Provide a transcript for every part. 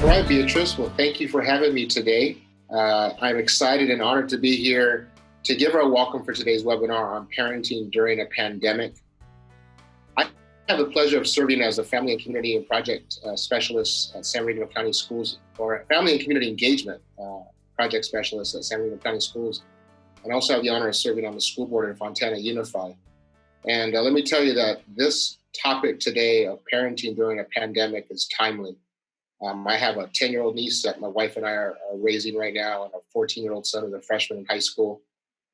All right, Beatrice. Well, thank you for having me today. I'm excited and honored to be here to give our welcome for today's webinar on parenting during a pandemic. I have the pleasure of serving as a family and community and project specialist at San Bernardino County Schools, or family and community engagement project specialist at San Bernardino County Schools, and also have the honor of serving on the school board in Fontana Unified. And let me tell you that this topic today of parenting during a pandemic is timely. I have a 10-year-old niece that my wife and I are raising right now, and a 14-year-old son who's a freshman in high school.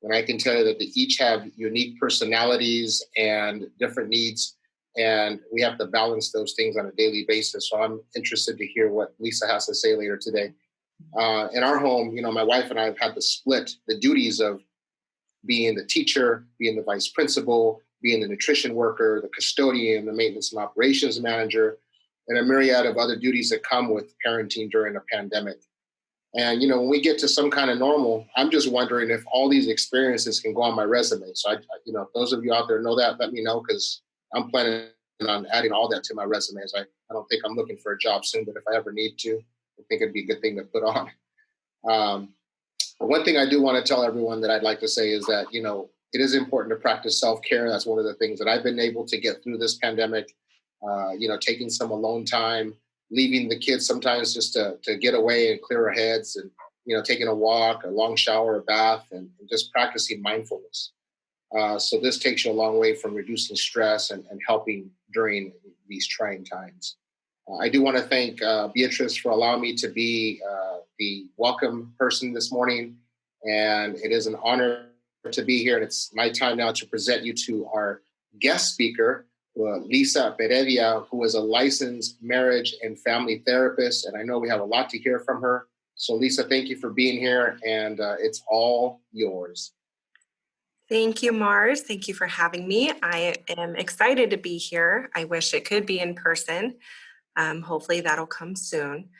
And I can tell you that they each have unique personalities and different needs, and we have to balance those things on a daily basis. So I'm interested to hear what Lisa has to say later today. In our home, my wife and I have had to split the duties of being the teacher, being the vice principal, being the nutrition worker, the custodian, the maintenance and operations manager, and a myriad of other duties that come with parenting during a pandemic. And, when we get to some kind of normal, I'm just wondering if all these experiences can go on my resume. So, if those of you out there know that, let me know, because I'm planning on adding all that to my resumes. I don't think I'm looking for a job soon, but if I ever need to, I think it'd be a good thing to put on. One thing I do want to tell everyone that I'd like to say is that, it is important to practice self-care. That's one of the things that I've been able to get through this pandemic. Taking some alone time, leaving the kids sometimes just to get away and clear our heads, and, taking a walk, a long shower, a bath, and just practicing mindfulness. So this takes you a long way from reducing stress and helping during these trying times. I do want to thank Beatrice for allowing me to be the welcome person this morning. And it is an honor to be here. And it's my time now to present you to our guest speaker, Lisa Peredia, who is a licensed marriage and family therapist. And I know we have a lot to hear from her. So Lisa, thank you for being here, and it's all yours. Thank you, Mars. Thank you for having me. I am excited to be here. I wish it could be in person. Hopefully that'll come soon.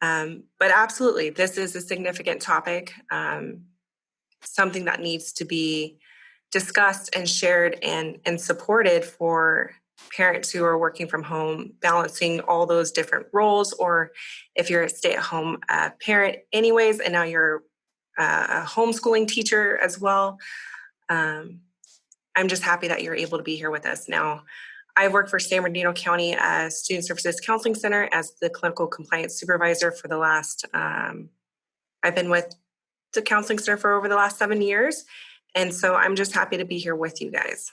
But absolutely, this is a significant topic, something that needs to be discussed and shared and supported for parents who are working from home, balancing all those different roles, or if you're a stay-at-home parent anyways, and now you're a homeschooling teacher as well. I'm just happy that you're able to be here with us now. I work for San Bernardino County Student Services Counseling Center as the clinical compliance supervisor for the last, I've been with the counseling center for over the last 7 years. And so I'm just happy to be here with you guys.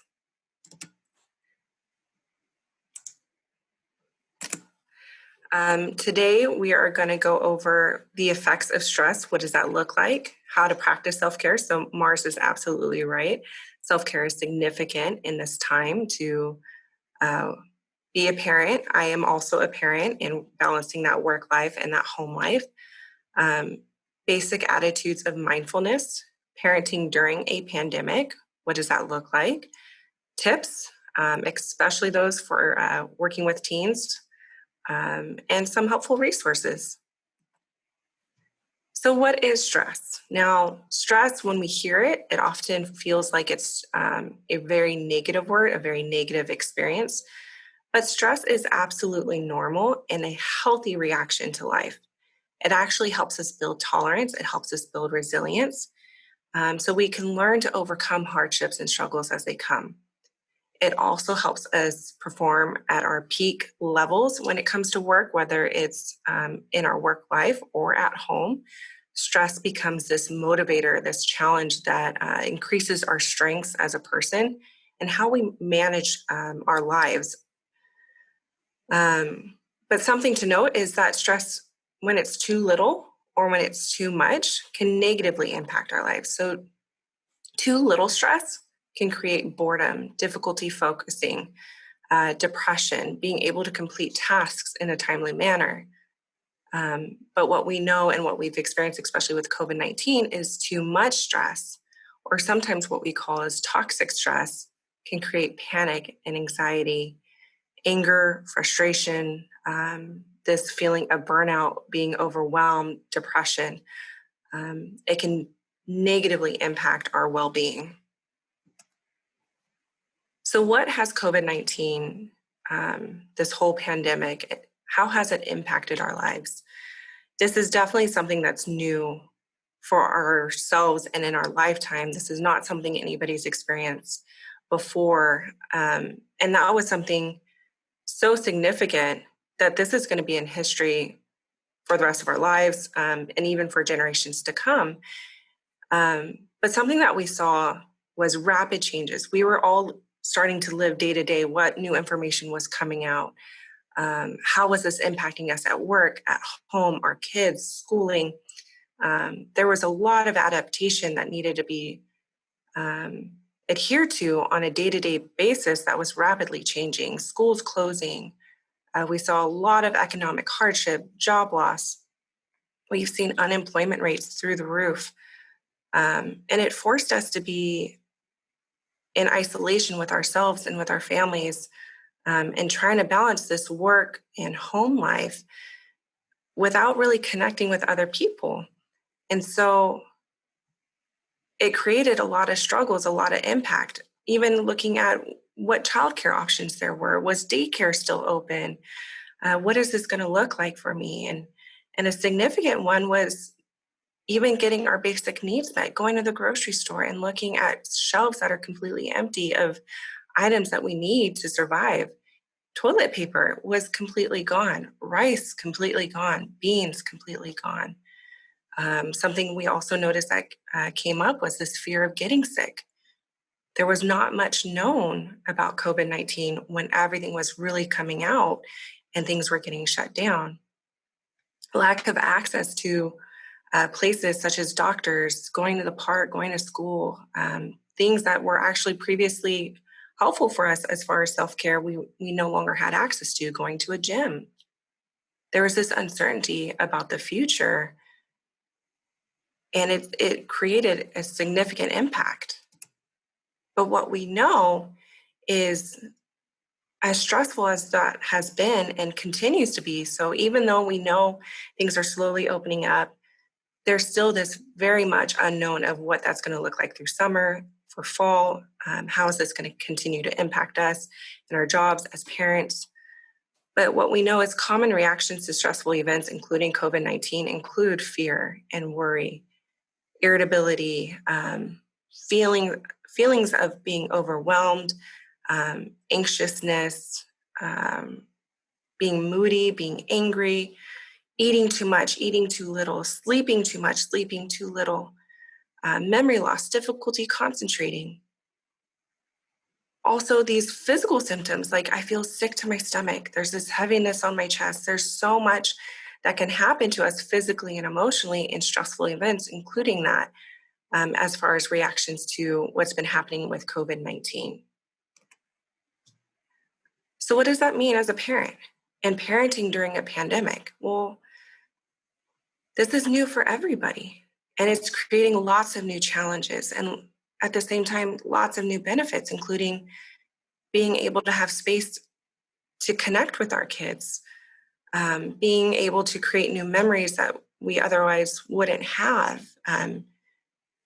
Today, we are going to go over the effects of stress. What does that look like? How to practice self-care. So Mars is absolutely right. Self-care is significant in this time to be a parent. I am also a parent, in balancing that work life and that home life. Basic attitudes of mindfulness, parenting during a pandemic. What does that look like? Tips, especially those for working with teens, and some helpful resources. So what is stress? Now, stress, when we hear it, it often feels like it's a very negative word, a very negative experience. But stress is absolutely normal and a healthy reaction to life. It actually helps us build tolerance. It helps us build resilience. So we can learn to overcome hardships and struggles as they come. It also helps us perform at our peak levels when it comes to work, whether it's in our work life or at home. Stress becomes this motivator, this challenge that increases our strengths as a person and how we manage our lives. But something to note is that stress, when it's too little or when it's too much, can negatively impact our lives. So too little stress can create boredom, difficulty focusing, depression, being able to complete tasks in a timely manner. But what we know and what we've experienced, especially with COVID-19, is too much stress, or sometimes what we call as toxic stress, can create panic and anxiety, anger, frustration, this feeling of burnout, being overwhelmed, depression. It can negatively impact our well-being. So what has COVID-19, this whole pandemic, how has it impacted our lives? this is definitely something that's new for ourselves and in our lifetime. This is not something anybody's experienced before. And that was something so significant that this is going to be in history for the rest of our lives, and even for generations to come. But something that we saw was rapid changes. We were all starting to live day to day what new information was coming out. How was this impacting us at work, at home, our kids, schooling? There was a lot of adaptation that needed to be adhered to on a day-to-day basis that was rapidly changing. Schools closing. We saw a lot of economic hardship, job loss. We've seen unemployment rates through the roof. And it forced us to be in isolation with ourselves and with our families, and trying to balance this work and home life without really connecting with other people. And so it created a lot of struggles, a lot of impact. Even looking at what childcare options there were, was daycare still open? What is this going to look like for me? And a significant one was even getting our basic needs met, going to the grocery store and looking at shelves that are completely empty of items that we need to survive. Toilet paper was completely gone, rice completely gone, beans completely gone. Something we also noticed that came up was this fear of getting sick. There was not much known about COVID-19 when everything was really coming out and things were getting shut down. Lack of access to places such as doctors, going to the park, going to school, things that were actually previously helpful for us as far as self-care, we no longer had access to, going to a gym. There was this uncertainty about the future, and it created a significant impact. But what we know is, as stressful as that has been and continues to be, so even though we know things are slowly opening up, there's still this very much unknown of what that's going to look like through summer, for fall. How is this going to continue to impact us in our jobs as parents? But what we know is common reactions to stressful events, including COVID-19, include fear and worry, irritability, feelings of being overwhelmed, anxiousness, being moody, being angry, eating too much, eating too little, sleeping too much, sleeping too little, memory loss, difficulty concentrating. Also, these physical symptoms, like I feel sick to my stomach, there's this heaviness on my chest. There's so much that can happen to us physically and emotionally in stressful events, including that, as far as reactions to what's been happening with COVID-19. So what does that mean as a parent and parenting during a pandemic? Well, this is new for everybody, and it's creating lots of new challenges and at the same time, lots of new benefits, including being able to have space to connect with our kids, being able to create new memories that we otherwise wouldn't have,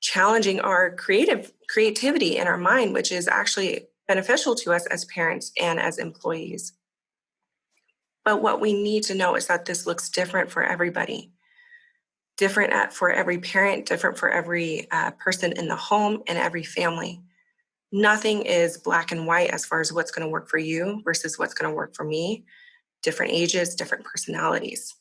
challenging our creativity in our mind, which is actually beneficial to us as parents and as employees. But what we need to know is that this looks different for everybody. Different for every parent, different for every person in the home and every family. Nothing is black and white as far as what's going to work for you versus what's going to work for me. Different ages, different personalities.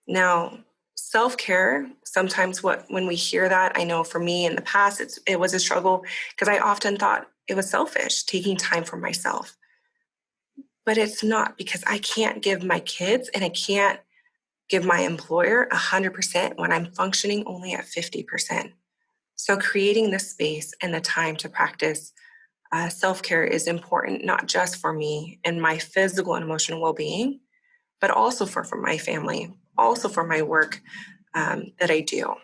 Now, self-care, sometimes when we hear that, I know for me in the past, it was a struggle because I often thought it was selfish, taking time for myself. But it's not, because I can't give my kids and I can't give my employer 100% when I'm functioning only at 50%. So creating the space and the time to practice self-care is important, not just for me and my physical and emotional well-being, but also for my family, also for my work that I do.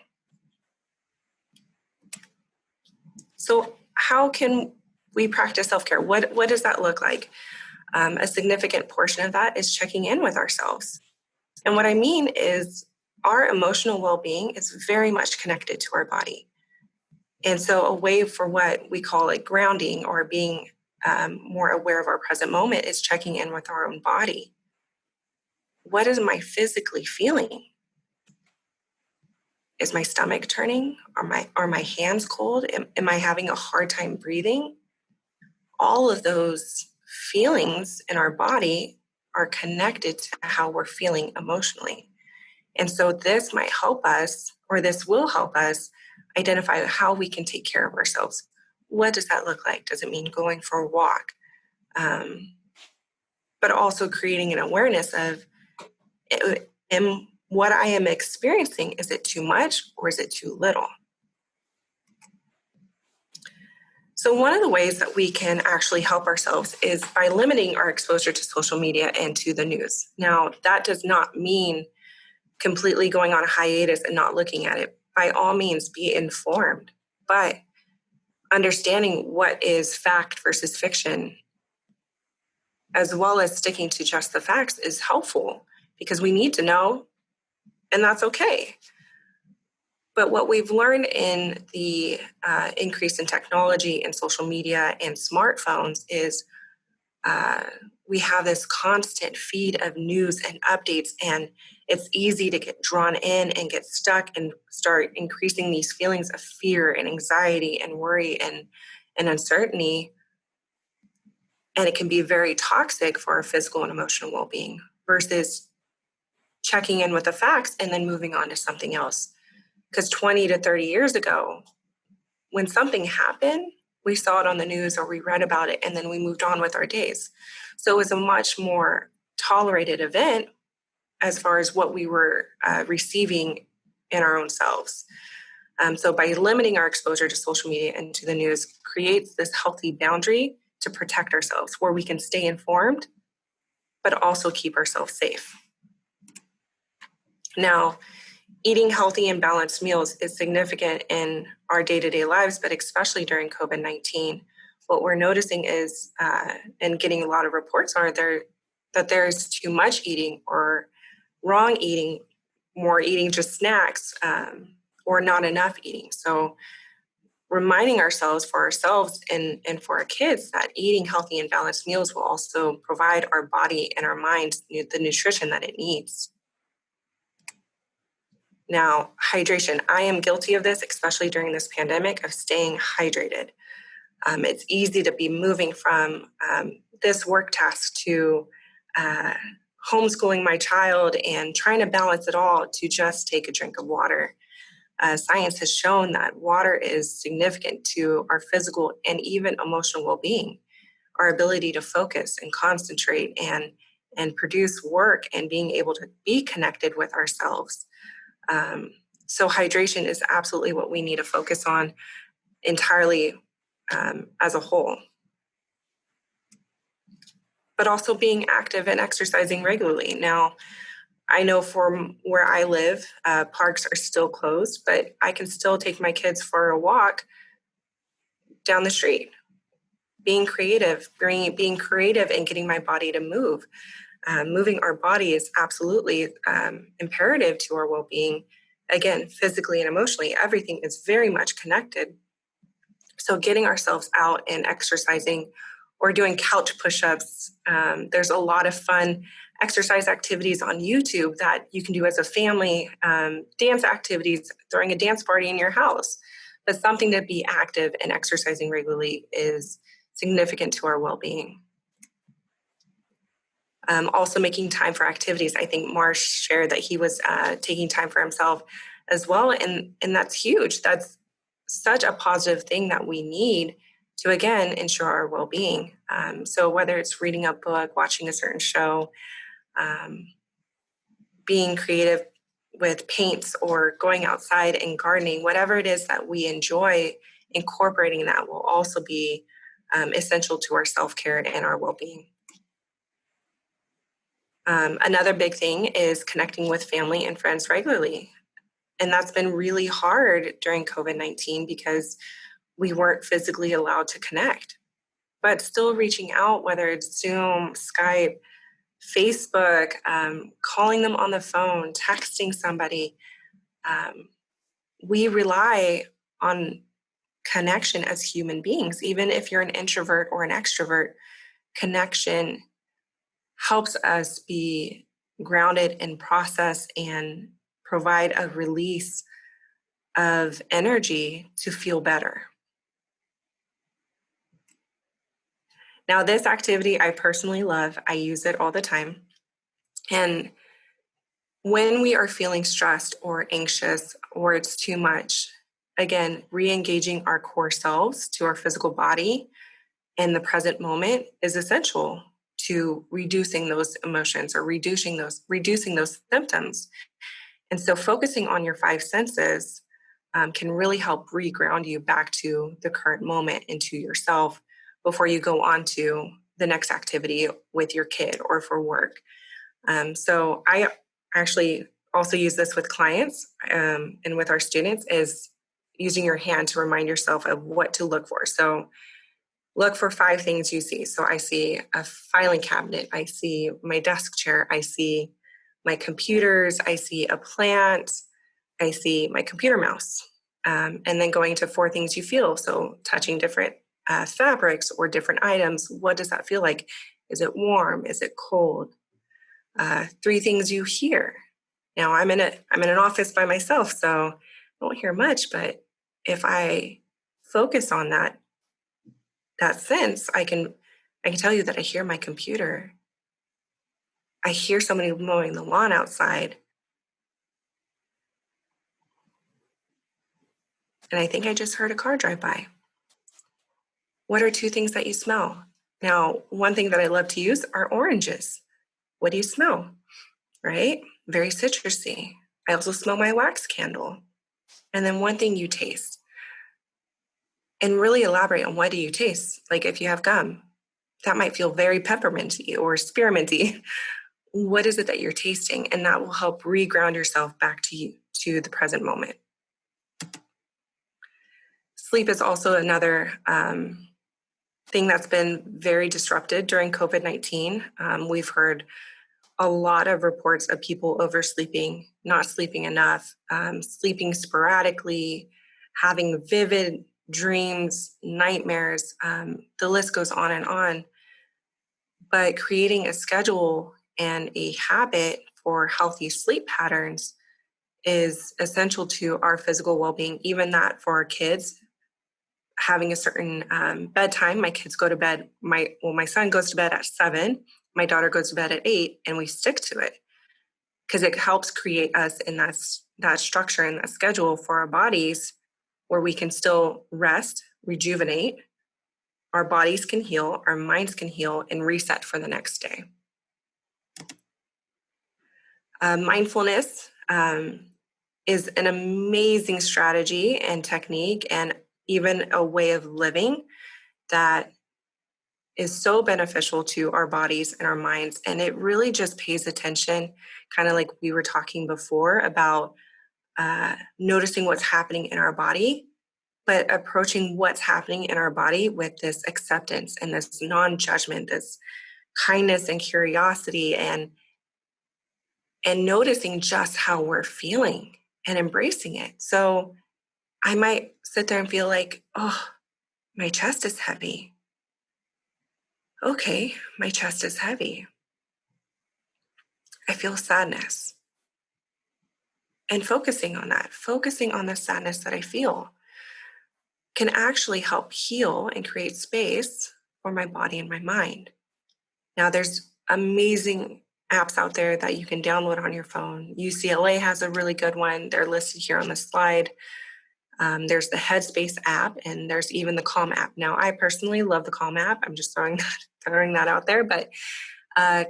So how can we practice self-care? What does that look like? A significant portion of that is checking in with ourselves. And what I mean is our emotional well-being is very much connected to our body. And so a way for what we call like grounding or being more aware of our present moment is checking in with our own body. what am I physically feeling? Is my stomach turning? Are my hands cold? Am I having a hard time breathing? All of those feelings in our body are connected to how we're feeling emotionally. And so this might help us, or this will help us identify how we can take care of ourselves. What does that look like? Does it mean going for a walk? But also creating an awareness of, what I am experiencing, is it too much or is it too little? So one of the ways that we can actually help ourselves is by limiting our exposure to social media and to the news. Now, that does not mean completely going on a hiatus and not looking at it. By all means, be informed, but understanding what is fact versus fiction, as well as sticking to just the facts, is helpful because we need to know, and that's okay. But what we've learned in the increase in technology and social media and smartphones is we have this constant feed of news and updates, and it's easy to get drawn in and get stuck and start increasing these feelings of fear and anxiety and worry and uncertainty. And it can be very toxic for our physical and emotional well-being versus checking in with the facts and then moving on to something else. Because 20 to 30 years ago, when something happened, we saw it on the news or we read about it, and then we moved on with our days. So it was a much more tolerated event as far as what we were receiving in our own selves. So by limiting our exposure to social media and to the news creates this healthy boundary to protect ourselves where we can stay informed, but also keep ourselves safe. Now, eating healthy and balanced meals is significant in our day-to-day lives, but especially during COVID-19. What we're noticing is, and getting a lot of reports are there, that there's too much eating or wrong eating, more eating just snacks, or not enough eating. So reminding ourselves for ourselves and for our kids that eating healthy and balanced meals will also provide our body and our mind the nutrition that it needs. Now, hydration. I am guilty of this, especially during this pandemic, of staying hydrated. It's easy to be moving from this work task to homeschooling my child and trying to balance it all to just take a drink of water. Science has shown that water is significant to our physical and even emotional well-being, our ability to focus and concentrate and produce work and being able to be connected with ourselves. So hydration is absolutely what we need to focus on entirely as a whole. But also being active and exercising regularly. Now, I know from where I live, parks are still closed, but I can still take my kids for a walk down the street. Being creative and getting my body to move. Moving our body is absolutely imperative to our well-being. Again, physically and emotionally, everything is very much connected. So getting ourselves out and exercising or doing couch push-ups. There's a lot of fun exercise activities on YouTube that you can do as a family, dance activities, throwing a dance party in your house. But something to be active and exercising regularly is significant to our well-being. Also making time for activities. I think Marsh shared that he was taking time for himself as well. And that's huge. That's such a positive thing that we need to, again, ensure our well-being. So whether it's reading a book, watching a certain show, being creative with paints or going outside and gardening, whatever it is that we enjoy, incorporating that will also be essential to our self-care and our well-being. Another big thing is connecting with family and friends regularly. And that's been really hard during COVID-19 because we weren't physically allowed to connect. But still reaching out, whether it's Zoom, Skype, Facebook, calling them on the phone, texting somebody. We rely on connection as human beings. Even if you're an introvert or an extrovert, connection helps us be grounded and process and provide a release of energy to feel better. Now, this activity I personally love. I use it all the time. And when we are feeling stressed or anxious or it's too much, again, re-engaging our core selves to our physical body in the present moment is essential to reducing those emotions or reducing those symptoms. And so focusing on your five senses can really help re-ground you back to the current moment and to yourself before you go on to the next activity with your kid or for work. So I actually also use this with clients and with our students, is using your hand to remind yourself of what to look for. So look for five things you see. So I see a filing cabinet, I see my desk chair, I see my computers, I see a plant, I see my computer mouse. And then going to four things you feel. So touching different fabrics or different items. What does that feel like? Is it warm? Is it cold? Three things you hear. Now I'm in an office by myself, so I don't hear much, but if I focus on that sense, I can tell you that I hear my computer. I hear somebody mowing the lawn outside. And I think I just heard a car drive by. What are two things that you smell? Now, one thing that I love to use are oranges. What do you smell? Right? Very citrusy. I also smell my wax candle. And then one thing you taste. And really elaborate on what do you taste. Like if you have gum, that might feel very pepperminty or spearminty. What is it that you're tasting? And that will help re-ground yourself back to you, to the present moment. Sleep is also another thing that's been very disrupted during COVID-19. We've heard a lot of reports of people oversleeping, not sleeping enough, sleeping sporadically, having vivid dreams, nightmares. The list goes on and on. But creating a schedule and a habit for healthy sleep patterns is essential to our physical well-being, even that for our kids. Having a certain bedtime. My kids go to bed, my son goes to bed at 7, my daughter goes to bed at 8, and we stick to it because it helps create us in that structure and that schedule for our bodies where we can still rest, rejuvenate, our bodies can heal, our minds can heal, and reset for the next day. Mindfulness is an amazing strategy and technique and even a way of living that is so beneficial to our bodies and our minds. And it really just pays attention, kind of like we were talking before about noticing what's happening in our body, but approaching what's happening in our body with this acceptance and this non-judgment, this kindness and curiosity, and noticing just how we're feeling and embracing it. So I might sit there and feel like, oh, my chest is heavy. Okay, my chest is heavy. I feel sadness. And focusing on the sadness that I feel can actually help heal and create space for my body and my mind. Now, there's amazing apps out there that you can download on your phone. UCLA has a really good one. They're listed here on the slide. There's the Headspace app, and there's even the Calm app. Now, I personally love the Calm app. I'm just throwing that out there. But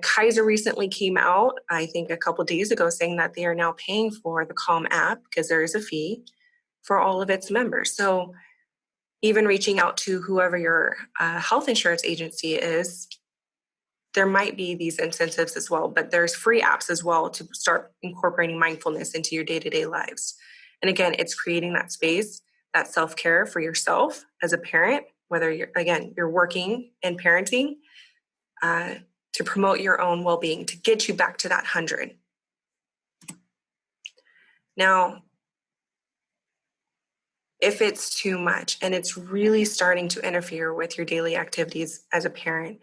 Kaiser recently came out, I think a couple days ago, saying that they are now paying for the Calm app because there is a fee for all of its members. So even reaching out to whoever your health insurance agency is, there might be these incentives as well, but there's free apps as well to start incorporating mindfulness into your day-to-day lives. And again, it's creating that space, that self-care for yourself as a parent, whether you're working and parenting, to promote your own well-being, to get you back to that 100. Now, if it's too much and it's really starting to interfere with your daily activities as a parent,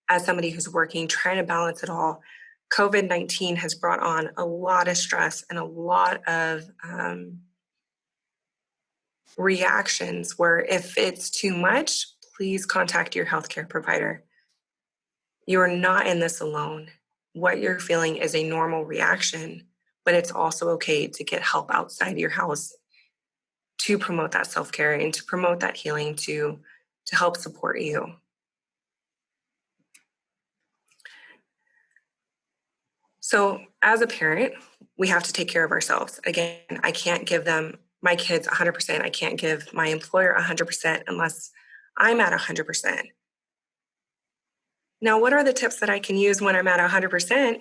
as somebody who's working, trying to balance it all, COVID-19 has brought on a lot of stress and a lot of reactions where if it's too much, please contact your healthcare provider. You are not in this alone. What you're feeling is a normal reaction, but it's also okay to get help outside your house to promote that self-care and to promote that healing to help support you. So as a parent, we have to take care of ourselves. Again, I can't give them my kids 100%. I can't give my employer 100% unless I'm at 100%. Now, what are the tips that I can use when I'm at 100%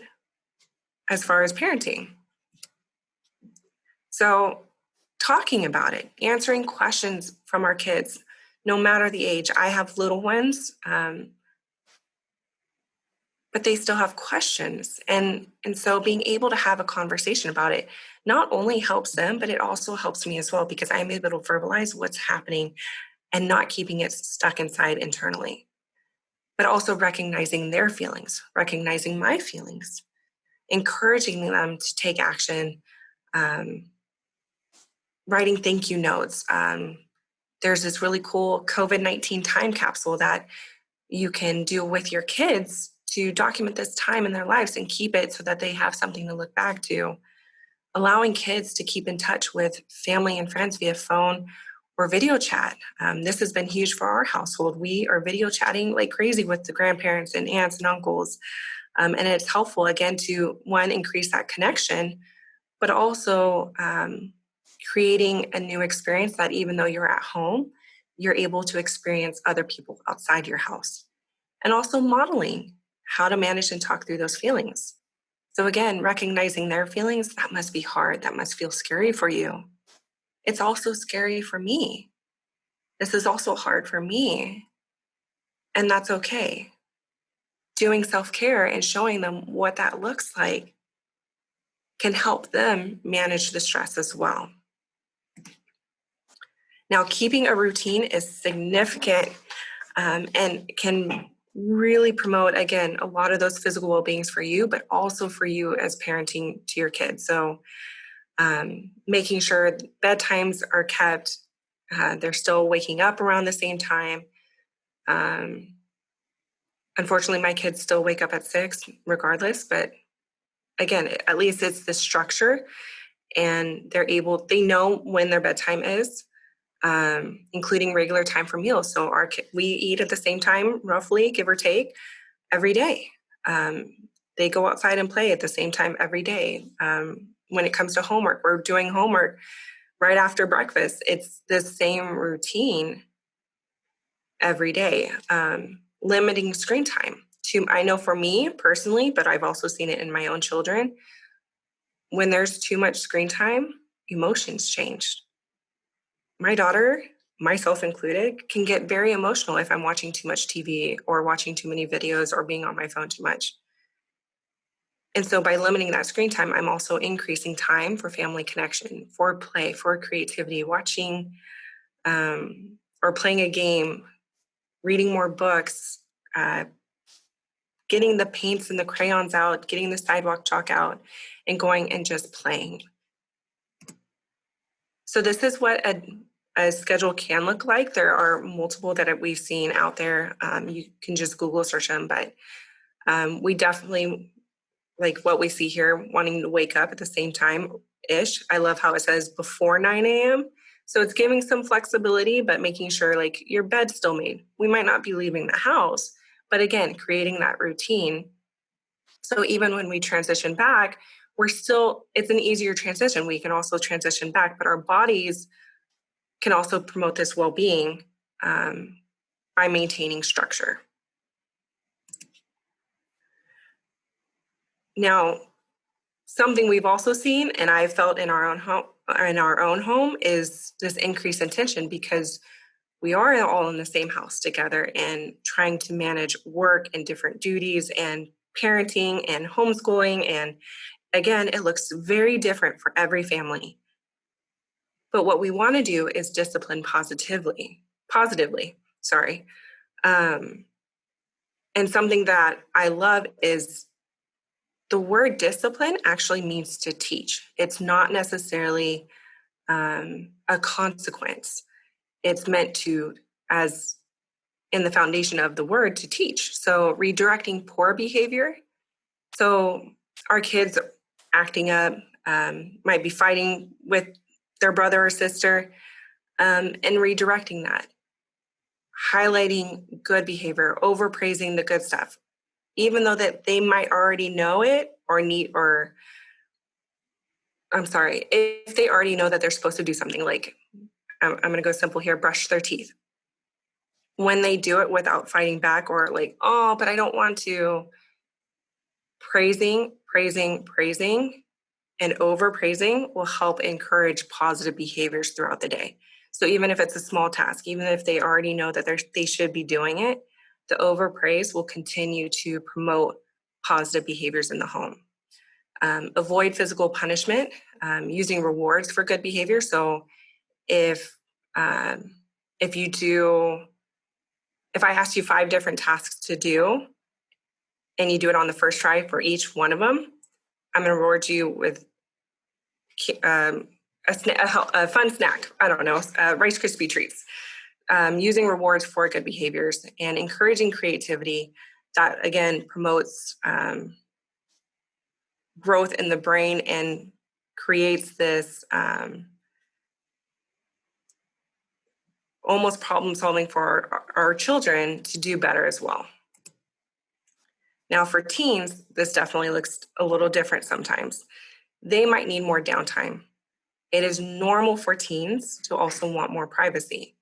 as far as parenting? So talking about it, answering questions from our kids, no matter the age. I have little ones, but they still have questions. And so being able to have a conversation about it not only helps them, but it also helps me as well because I'm able to verbalize what's happening and not keeping it stuck inside internally, but also recognizing their feelings, recognizing my feelings, encouraging them to take action, writing thank you notes. There's this really cool COVID-19 time capsule that you can do with your kids to document this time in their lives and keep it so that they have something to look back to. Allowing kids to keep in touch with family and friends via phone or video chat. This has been huge for our household. We are video chatting like crazy with the grandparents and aunts and uncles. And it's helpful, again, to, one, increase that connection, but also creating a new experience that even though you're at home, you're able to experience other people outside your house. And also modeling how to manage and talk through those feelings. So again, recognizing their feelings, that must be hard. That must feel scary for you. It's also scary for me. This is also hard for me. And that's okay. Doing self-care and showing them what that looks like can help them manage the stress as well. Now, keeping a routine is significant and can really promote, again, a lot of those physical well-beings for you, but also for you as parenting to your kids. So making sure bedtimes are kept, they're still waking up around the same time. Unfortunately, my kids still wake up at 6 regardless, but again, at least it's the structure and they know when their bedtime is. Including regular time for meals. So we eat at the same time, roughly, give or take, every day. They go outside and play at the same time every day. When it comes to homework, we're doing homework right after breakfast. It's the same routine every day. Limiting screen time. I know for me personally, but I've also seen it in my own children, when there's too much screen time, emotions change. My daughter, myself included, can get very emotional if I'm watching too much TV or watching too many videos or being on my phone too much. And so by limiting that screen time, I'm also increasing time for family connection, for play, for creativity, watching or playing a game, reading more books, getting the paints and the crayons out, getting the sidewalk chalk out, and going and just playing. So this is what a schedule can look like. There are multiple that we've seen out there. You can just Google search them, but we definitely, like what we see here, wanting to wake up at the same time-ish. I love how it says before 9 a.m. So it's giving some flexibility, but making sure like your bed's still made. We might not be leaving the house, but again, creating that routine. So even when we transition back, it's an easier transition. We can also transition back, but our bodies can also promote this well-being by maintaining structure. Now, something we've also seen, and I've felt in our own home, is this increase in tension because we are all in the same house together and trying to manage work and different duties and parenting and homeschooling. And again, it looks very different for every family. But what we want to do is discipline positively, sorry. And something that I love is the word discipline actually means to teach. It's not necessarily a consequence. It's meant to, as in the foundation of the word, to teach. So redirecting poor behavior. So our kids acting up, might be fighting with their brother or sister, and redirecting that. Highlighting good behavior, overpraising the good stuff, even though that they might already know it if they already know that they're supposed to do something, like, I'm going to go simple here, brush their teeth. When they do it without fighting back or like, oh, but I don't want to, praising, and overpraising will help encourage positive behaviors throughout the day. So even if it's a small task, even if they already know that they should be doing it, the overpraise will continue to promote positive behaviors in the home. Avoid physical punishment, using rewards for good behavior. So if you do, if I asked you 5 different tasks to do and you do it on the first try for each one of them, I'm going to reward you with a fun snack. I don't know, Rice Krispie treats. Using rewards for good behaviors and encouraging creativity that, again, promotes growth in the brain and creates this almost problem solving for our children to do better as well. Now for teens, this definitely looks a little different sometimes. They might need more downtime. It is normal for teens to also want more privacy.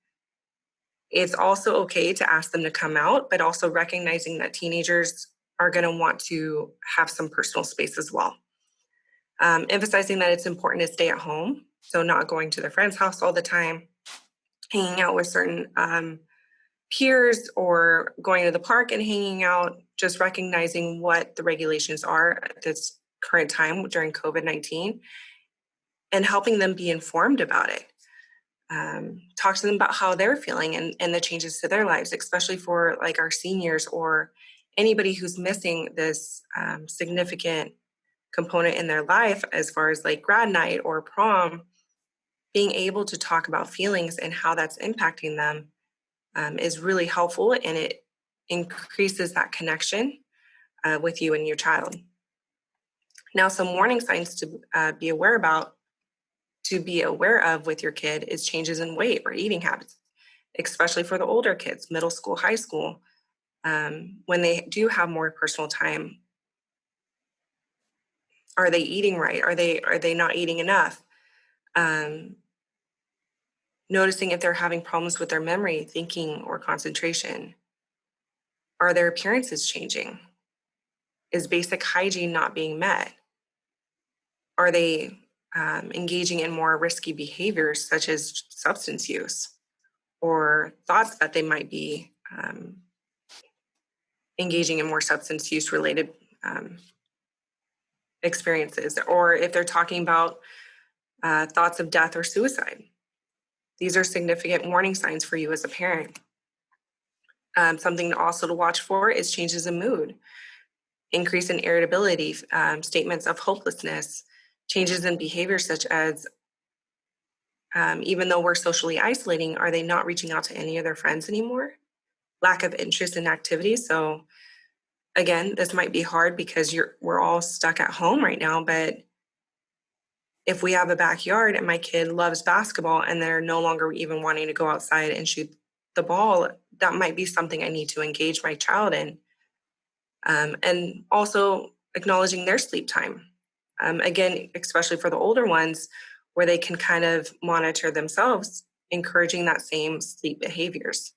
It's also okay to ask them to come out, but also recognizing that teenagers are going to want to have some personal space as well. Emphasizing that it's important to stay at home, so not going to their friend's house all the time, hanging out with certain peers or going to the park and hanging out, just recognizing what the regulations are at this current time during COVID-19 and helping them be informed about it. Talk to them about how they're feeling and the changes to their lives, especially for like our seniors or anybody who's missing this significant component in their life as far as like grad night or prom. Being able to talk about feelings and how that's impacting them is really helpful, and it increases that connection with you and your child. Now, some warning signs to be aware of with your kid is changes in weight or eating habits, especially for the older kids, middle school, high school, when they do have more personal time. Are they eating right? Are they not eating enough? Noticing if they're having problems with their memory, thinking, or concentration. Are their appearances changing? Is basic hygiene not being met? Are they engaging in more risky behaviors such as substance use or thoughts that they might be engaging in more substance use related experiences? Or if they're talking about thoughts of death or suicide. These are significant warning signs for you as a parent. Something also to watch for is changes in mood, increase in irritability, statements of hopelessness, changes in behavior such as even though we're socially isolating, are they not reaching out to any of their friends anymore? Lack of interest in activities. So again, this might be hard because we're all stuck at home right now, but if we have a backyard and my kid loves basketball and they're no longer even wanting to go outside and shoot the ball, that might be something I need to engage my child in. And also acknowledging their sleep time. Again, especially for the older ones, where they can kind of monitor themselves, encouraging that same sleep behaviors.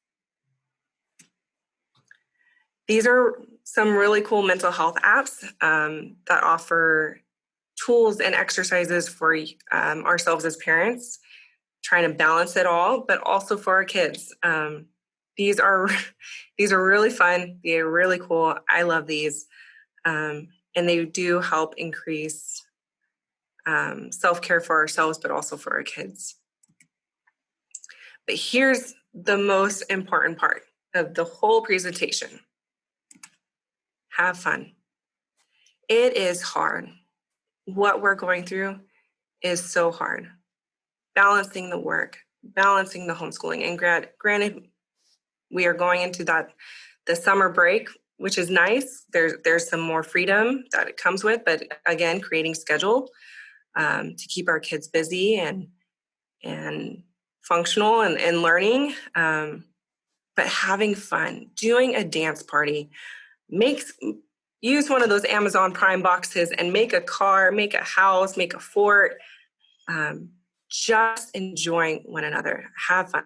These are some really cool mental health apps that offer tools and exercises for ourselves as parents, trying to balance it all, but also for our kids. These are really fun. They're really cool. I love these. And they do help increase self-care for ourselves, but also for our kids. But here's the most important part of the whole presentation. Have fun. It is hard. What we're going through is so hard. Balancing the work, balancing the homeschooling, and granted, we are going into the summer break, which is nice. There's some more freedom that it comes with, but again, creating schedule to keep our kids busy and functional and learning, but having fun, doing a dance party, use one of those Amazon Prime boxes and make a car, make a house, make a fort, just enjoying one another, have fun.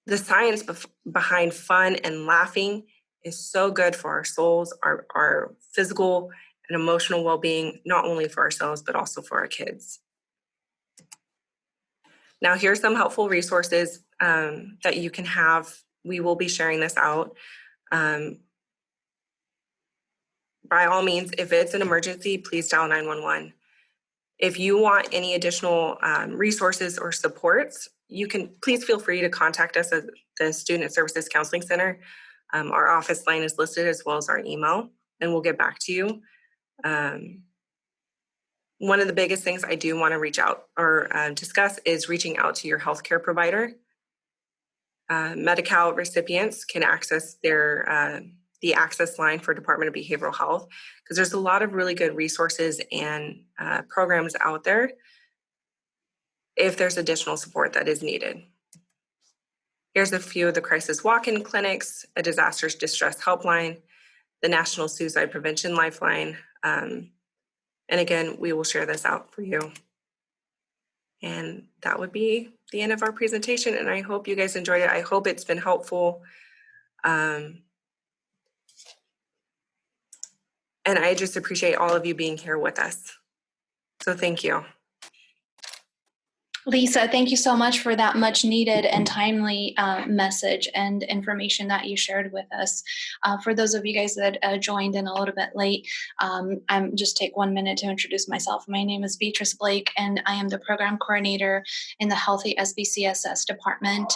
The science behind fun and laughing is so good for our souls, our physical and emotional well-being, not only for ourselves, but also for our kids. Now, here's some helpful resources that you can have. We will be sharing this out. By all means, if it's an emergency, please dial 911. If you want any additional resources or supports, you can please feel free to contact us at the Student Services Counseling Center. Our office line is listed as well as our email, and we'll get back to you. One of the biggest things I do want to reach out or discuss is reaching out to your healthcare provider. Medi-Cal recipients can access the access line for Department of Behavioral Health, because there's a lot of really good resources and programs out there if there's additional support that is needed. Here's a few of the crisis walk-in clinics, a disasters distress helpline, the National Suicide Prevention Lifeline, and again, we will share this out for you. And that would be the end of our presentation, and I hope you guys enjoyed it. I hope it's been helpful. And I just appreciate all of you being here with us. So thank you. Lisa, thank you so much for that much needed and timely message and information that you shared with us. For those of you guys that joined in a little bit late, I'm just take 1 minute to introduce myself. My name is Beatrice Blake, and I am the program coordinator in the Healthy SBCSS department.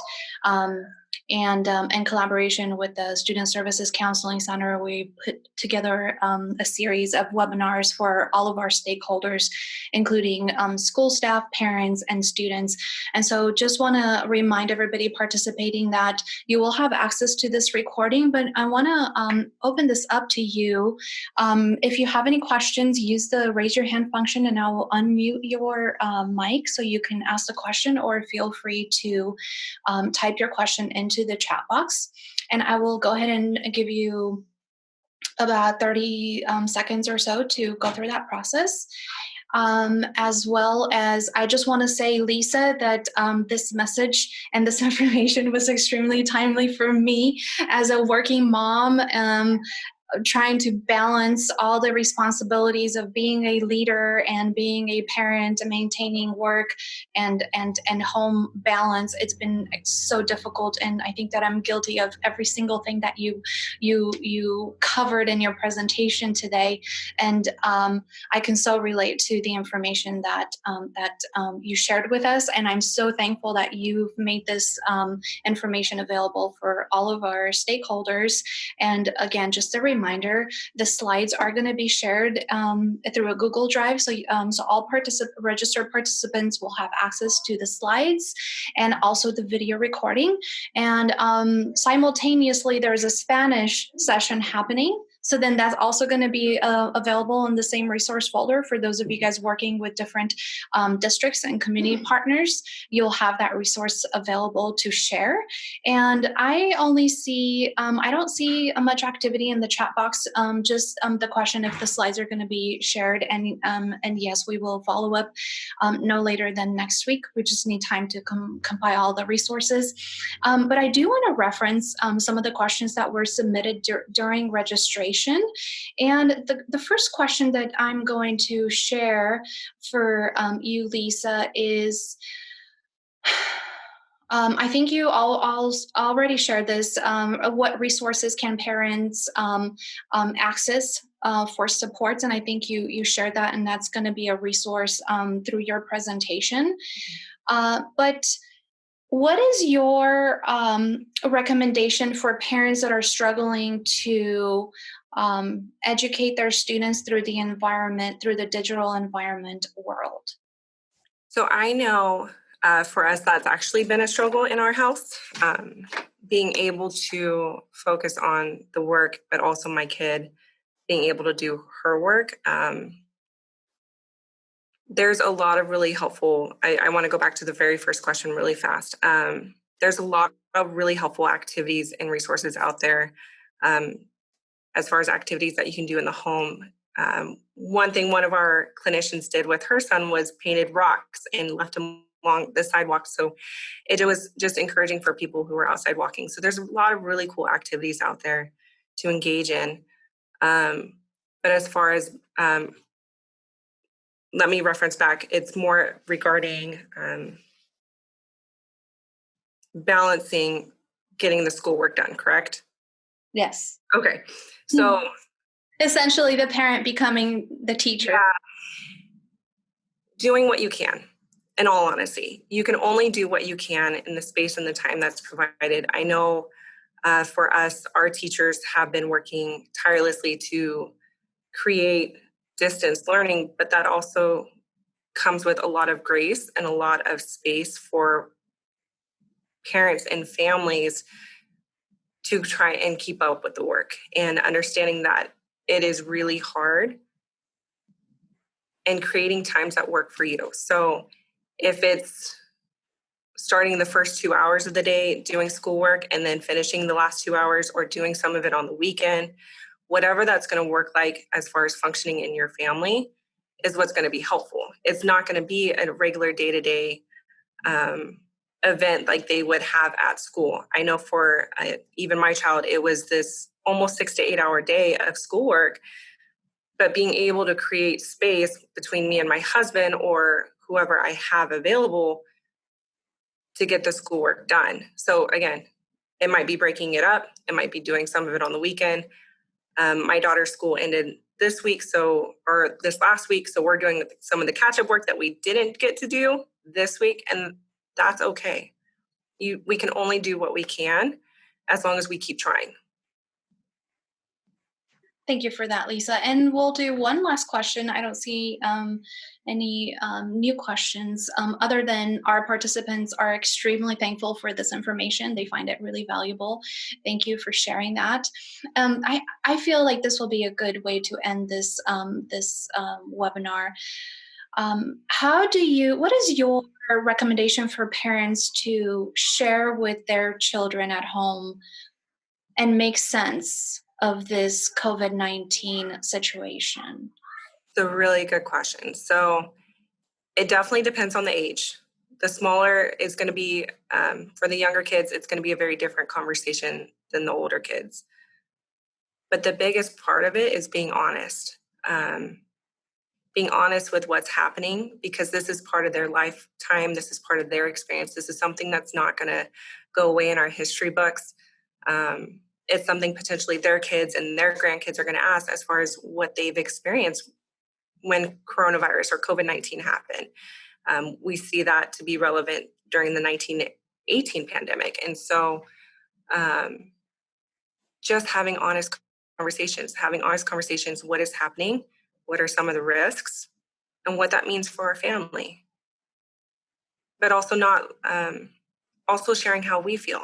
In collaboration with the Student Services Counseling Center, we put together a series of webinars for all of our stakeholders, including school staff, parents, and students. And so just want to remind everybody participating that you will have access to this recording, but I want to open this up to you. If you have any questions, use the raise your hand function and I will unmute your mic so you can ask the question, or feel free to type your question into the chat box, and I will go ahead and give you about 30 seconds or so to go through that process. As well as, I just want to say, Lisa, that this message and this information was extremely timely for me as a working mom, trying to balance all the responsibilities of being a leader and being a parent and maintaining work and home balance. It's been so difficult, and I think that I'm guilty of every single thing that you covered in your presentation today. And I can so relate to the information that you shared with us, and I'm so thankful that you've made this information available for all of our stakeholders. And again, just a reminder, the slides are going to be shared through a Google Drive, so all registered participants will have access to the slides and also the video recording. And simultaneously, there's a Spanish session happening. So then that's also going to be available in the same resource folder for those of you guys working with different districts and community partners. You'll have that resource available to share. And I only see, I don't see much activity in the chat box, just the question if the slides are going to be shared. And yes, we will follow up no later than next week. We just need time to compile all the resources. But I do want to reference some of the questions that were submitted during registration. And the first question that I'm going to share for you, Lisa, is I think you all already shared this. What resources can parents access for supports? And I think you shared that, and that's going to be a resource through your presentation. But What is your recommendation for parents that are struggling to educate their students through the environment, through the digital environment world? So I know for us, that's actually been a struggle in our house, being able to focus on the work, but also my kid being able to do her work. There's a lot of really helpful, I want to go back to the very first question really fast. There's a lot of really helpful activities and resources out there um, as far as activities that you can do in the home. One thing one of our clinicians did with her son was painted rocks and left them along the sidewalk. So it was just encouraging for people who were outside walking. So there's a lot of really cool activities out there to engage in. But as far as, let me reference back, it's more regarding balancing getting the schoolwork done, correct? Yes. Okay. So essentially the parent becoming the teacher. Yeah, doing what you can. In all honesty, you can only do what you can in the space and the time that's provided. I know for us, our teachers have been working tirelessly to create distance learning, but that also comes with a lot of grace and a lot of space for parents and families to try and keep up with the work and understanding that it is really hard and creating times that work for you. So if it's starting the first 2 hours of the day doing schoolwork and then finishing the last 2 hours or doing some of it on the weekend, whatever that's going to work like as far as functioning in your family is what's going to be helpful. It's not going to be a regular day-to-day event like they would have at school. I know for even my child, it was this almost 6 to 8 hour day of schoolwork, but being able to create space between me and my husband or whoever I have available to get the schoolwork done. So again, it might be breaking it up. It might be doing some of it on the weekend. My daughter's school ended this week, or this last week. So we're doing some of the catch-up work that we didn't get to do this week, and that's okay. We can only do what we can as long as we keep trying. Thank you for that, Lisa. And we'll do one last question. I don't see any new questions other than our participants are extremely thankful for this information. They find it really valuable. Thank you for sharing that. I feel like this will be a good way to end this webinar. What is your recommendation for parents to share with their children at home and make sense of this COVID-19 situation? It's a really good question. So it definitely depends on the age. The smaller is going to be, for the younger kids, it's going to be a very different conversation than the older kids. But the biggest part of it is being honest. Being honest with what's happening, because this is part of their lifetime. This is part of their experience. This is something that's not going to go away in our history books. It's something potentially their kids and their grandkids are going to ask as far as what they've experienced when coronavirus or COVID-19 happened. We see that to be relevant during the 1918 pandemic. And so just having honest conversations, what is happening, what are some of the risks, and what that means for our family. But also also sharing how we feel.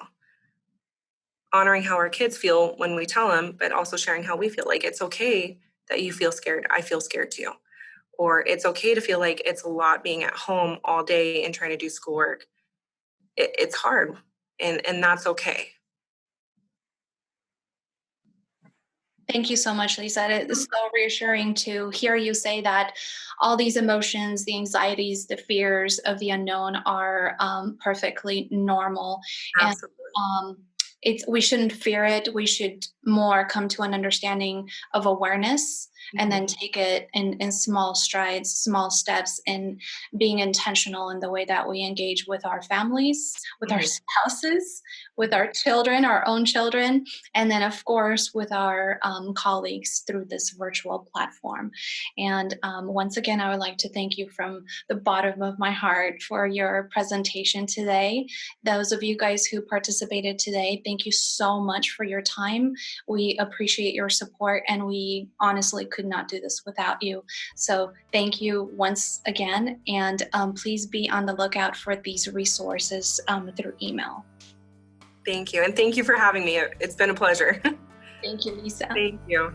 Honoring how our kids feel when we tell them, but also sharing how we feel. Like, it's okay that you feel scared. I feel scared too. Or it's okay to feel like it's a lot being at home all day and trying to do schoolwork. It's hard, and that's okay. Thank you so much, Lisa. It is so reassuring to hear you say that all these emotions, the anxieties, the fears of the unknown are perfectly normal. Absolutely. And we shouldn't fear it. We should more come to an understanding of awareness, and then take it in small strides, small steps, and being intentional in the way that we engage with our families, with our spouses, with our children, our own children, and then of course with our colleagues through this virtual platform. And once again, I would like to thank you from the bottom of my heart for your presentation today. Those of you guys who participated today, thank you so much for your time. We appreciate your support, and we honestly could not do this without you. So thank you once again, and please be on the lookout for these resources through email. Thank you, and thank you for having me. It's been a pleasure. Thank you, Lisa. Thank you.